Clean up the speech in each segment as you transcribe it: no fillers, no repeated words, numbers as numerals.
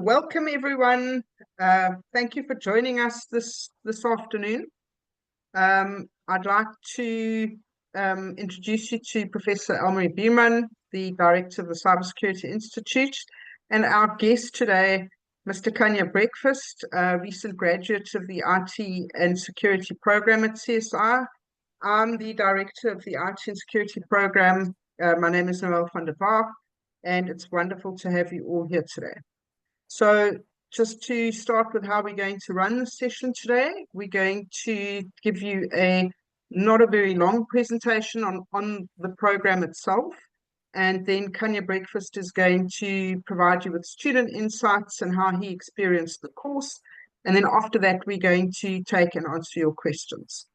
Welcome everyone. Thank you for joining us this afternoon. I'd like to introduce you to Professor Elmarie Bierman, the Director of the Cybersecurity Institute, and our guest today, Mr. Kanya Breakfast, a recent graduate of the IT and Security Program at CSI. I'm the Director of the IT and Security Program. My name is Noelle van der Vaart, and it's wonderful to have you all here today. So just to start with how we're going to run this session today, we're going to give you not a very long presentation on the program itself, and then Kanya Breakfast is going to provide you with student insights and how he experienced the course, and then after that we're going to take and answer your questions.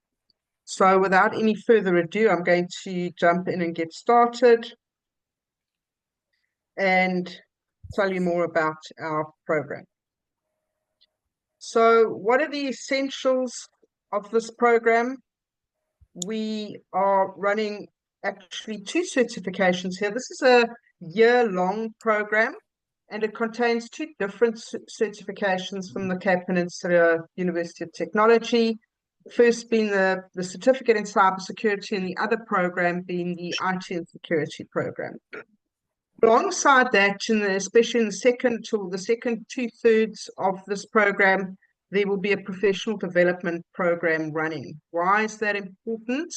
So without any further ado, I'm going to jump in and get started and tell you more about our program. So what are the essentials of this program? We are running actually 2 certifications here. This is a year-long program, and it contains 2 different certifications from the Cape Peninsula University of Technology. The first being the certificate in cybersecurity, and the other program being the IT and security program. Alongside that, especially in the second 2/3 of this program, there will be a professional development program running. Why is that important?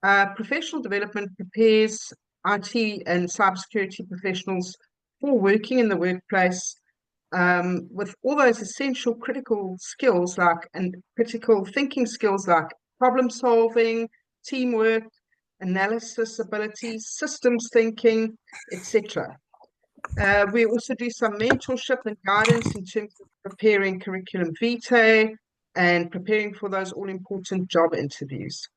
Professional development prepares IT and cybersecurity professionals for working in the workplace with all those essential critical skills and critical thinking skills like problem solving, teamwork, analysis abilities, systems thinking, etc. We also do some mentorship and guidance in terms of preparing curriculum vitae and preparing for those all-important job interviews.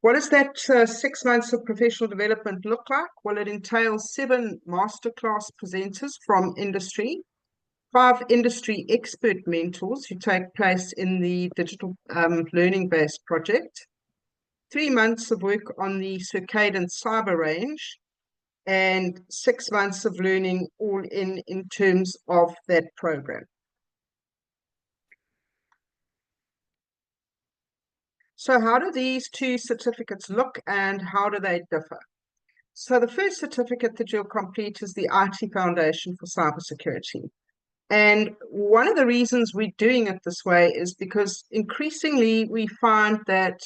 What does that 6 months of professional development look like? Well, it entails 7 masterclass presenters from industry, 5 industry expert mentors who take place in the digital learning-based project, 3 months of work on the Circadian cyber range, and 6 months of learning all in terms of that program. So how do these 2 certificates look and how do they differ? So the first certificate that you'll complete is the IT Foundation for Cybersecurity. And one of the reasons we're doing it this way is because increasingly we find that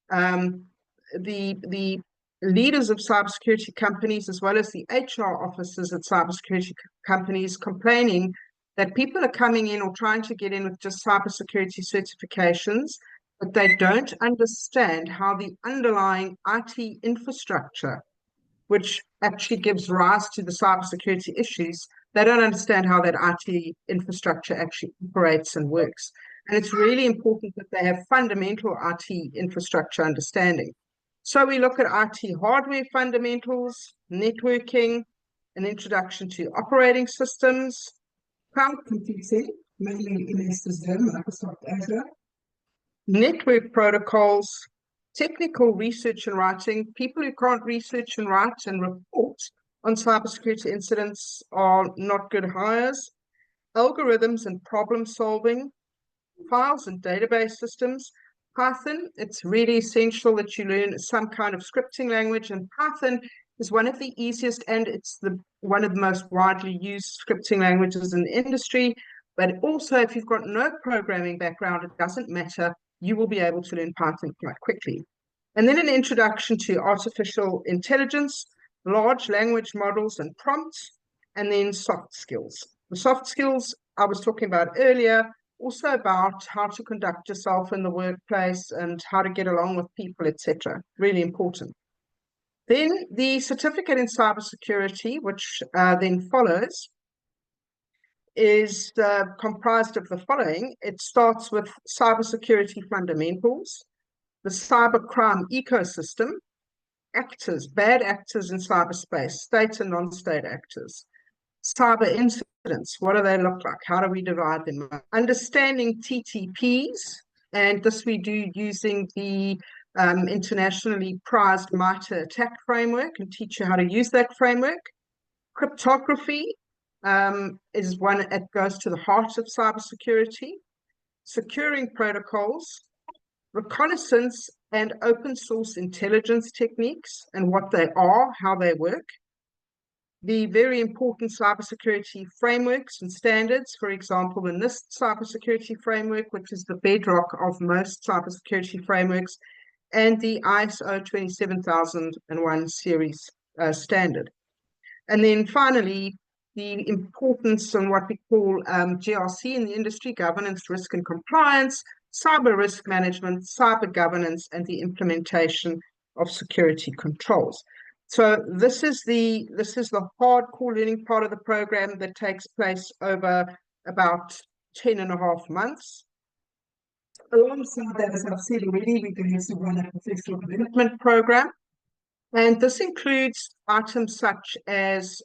the leaders of cybersecurity companies, as well as the HR officers at cybersecurity companies, complaining that people are coming in or trying to get in with just cybersecurity certifications, but they don't understand how the underlying IT infrastructure, which actually gives rise to the cybersecurity issues, they don't understand how that IT infrastructure actually operates and works. And it's really important that they have fundamental IT infrastructure understanding. So we look at IT hardware fundamentals, networking, an introduction to operating systems, cloud computing, mainly MS Azure, Microsoft Azure, network protocols, technical research and writing. People who can't research and write and report on cybersecurity incidents are not good hires, algorithms and problem solving, files and database systems. Python, it's really essential that you learn some kind of scripting language, and Python is one of the easiest and it's one of the most widely used scripting languages in the industry. But also, if you've got no programming background, it doesn't matter. You will be able to learn Python quite quickly. And then an introduction to artificial intelligence, large language models and prompts, and then soft skills. The soft skills I was talking about earlier, also about how to conduct yourself in the workplace and how to get along with people, etc. Really important. Then the certificate in cybersecurity, which then follows, is comprised of the following. It starts with cybersecurity fundamentals, the cybercrime ecosystem, actors, bad actors in cyberspace, state and non-state actors, cyber incidents, what do they look like? How do we divide them up? Understanding TTPs, and this we do using the internationally prized MITRE attack framework, and teach you how to use that framework. Cryptography, is one that goes to the heart of cybersecurity. Securing protocols, reconnaissance and open source intelligence techniques and what they are, how they work. The very important cybersecurity frameworks and standards, for example, the NIST cybersecurity framework, which is the bedrock of most cybersecurity frameworks, and the ISO 27001 series standard. And then finally, the importance on what we call GRC in the industry, governance, risk and compliance, cyber risk management, cyber governance, and the implementation of security controls. So this is the hardcore learning part of the program that takes place over about 10.5 months. Alongside that, as I've said already, we're going to run a professional development program. And this includes items such as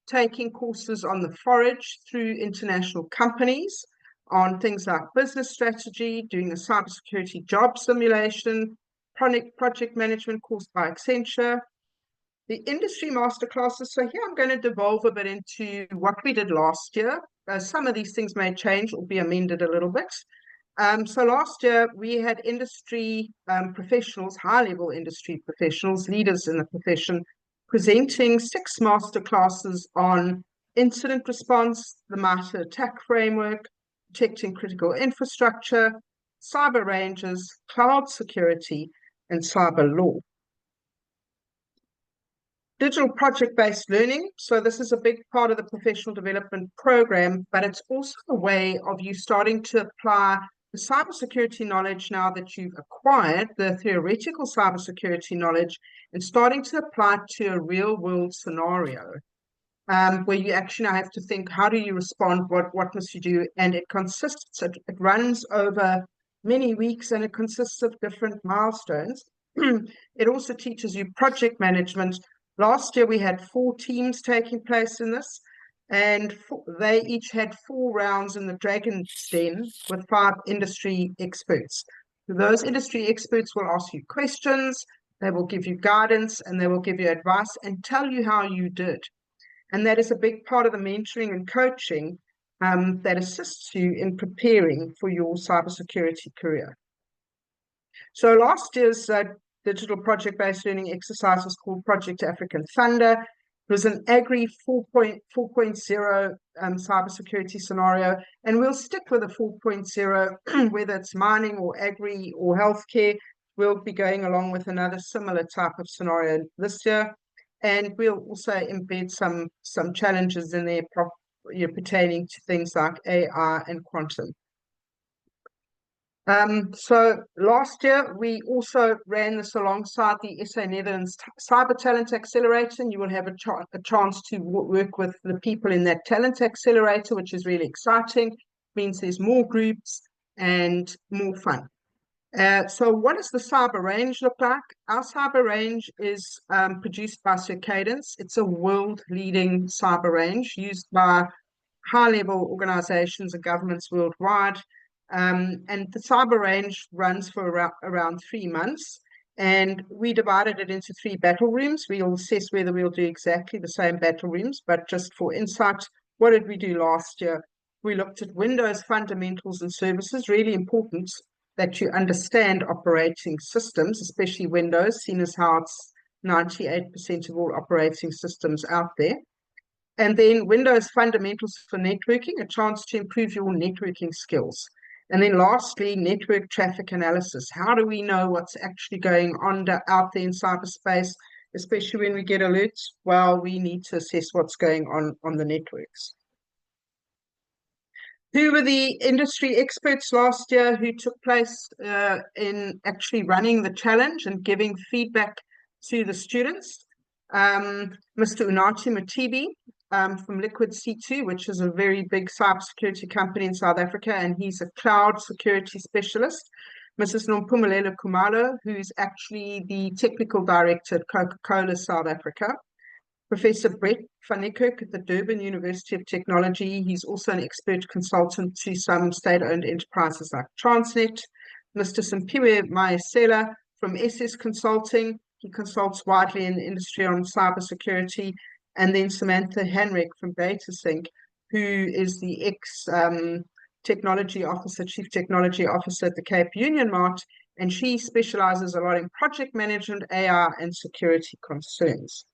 taking courses on the forage through international companies on things like business strategy, doing a cybersecurity job simulation, project management course by Accenture, the industry masterclasses. So here I'm going to devolve a bit into what we did last year. Some of these things may change or be amended a little bit. So last year we had industry professionals, high-level industry professionals, leaders in the profession, presenting 6 masterclasses on incident response, the MITRE attack framework, protecting critical infrastructure, cyber ranges, cloud security, and cyber law. Digital project-based learning. So this is a big part of the professional development program, but it's also a way of you starting to apply the cybersecurity knowledge now that you've acquired, the theoretical cybersecurity knowledge, and starting to apply it to a real-world scenario where you actually now have to think, how do you respond, what must you do? And it runs over many weeks, and it consists of different milestones. It also teaches you project management. Last year we had 4 teams taking place in this, and they each had 4 rounds in the Dragon's Den with 5 industry experts. Those industry experts will ask you questions, they will give you guidance, and they will give you advice and tell you how you did. And that is a big part of the mentoring and coaching that assists you in preparing for your cybersecurity career. So last year's digital project-based learning exercise was called Project African Thunder. It was an Agri 4.0 cybersecurity scenario, and we'll stick with a 4.0, whether it's mining or agri or healthcare. We'll be going along with another similar type of scenario this year, and we'll also embed some challenges in there pertaining to things like AI and quantum. So last year, we also ran this alongside the SA Netherlands Cyber Talent Accelerator, and you will have a chance to work with the people in that Talent Accelerator, which is really exciting. It means there's more groups and more fun. So what does the cyber range look like? Our cyber range is produced by Circadence. It's a world-leading cyber range used by high-level organizations and governments worldwide. And the cyber range runs for around 3 months, and we divided it into 3 battle rooms. We'll assess whether we'll do exactly the same battle rooms, but just for insight, what did we do last year? We looked at Windows fundamentals and services, really important that you understand operating systems, especially Windows, seen as how it's 98% of all operating systems out there. And then Windows fundamentals for networking, a chance to improve your networking skills. And then lastly, network traffic analysis. How do we know what's actually going on out there in cyberspace, especially when we get alerts? Well, we need to assess what's going on the networks. Who were the industry experts last year who took place in actually running the challenge and giving feedback to the students? Mr. Unati Matibi from Liquid C2, which is a very big cybersecurity company in South Africa, and he's a cloud security specialist. Mrs. Nompumelelo Kumalo, who's actually the technical director at Coca-Cola South Africa. Professor Brett van Niekerk at the Durban University of Technology. He's also an expert consultant to some state-owned enterprises like Transnet. Mr. Simpiwe Mayesela from SS Consulting. He consults widely in the industry on cybersecurity. and then Samantha Henrik from DataSync, who is the technology officer, chief technology officer at the Cape Union Mart, and she specializes a lot in project management, AI, and security concerns.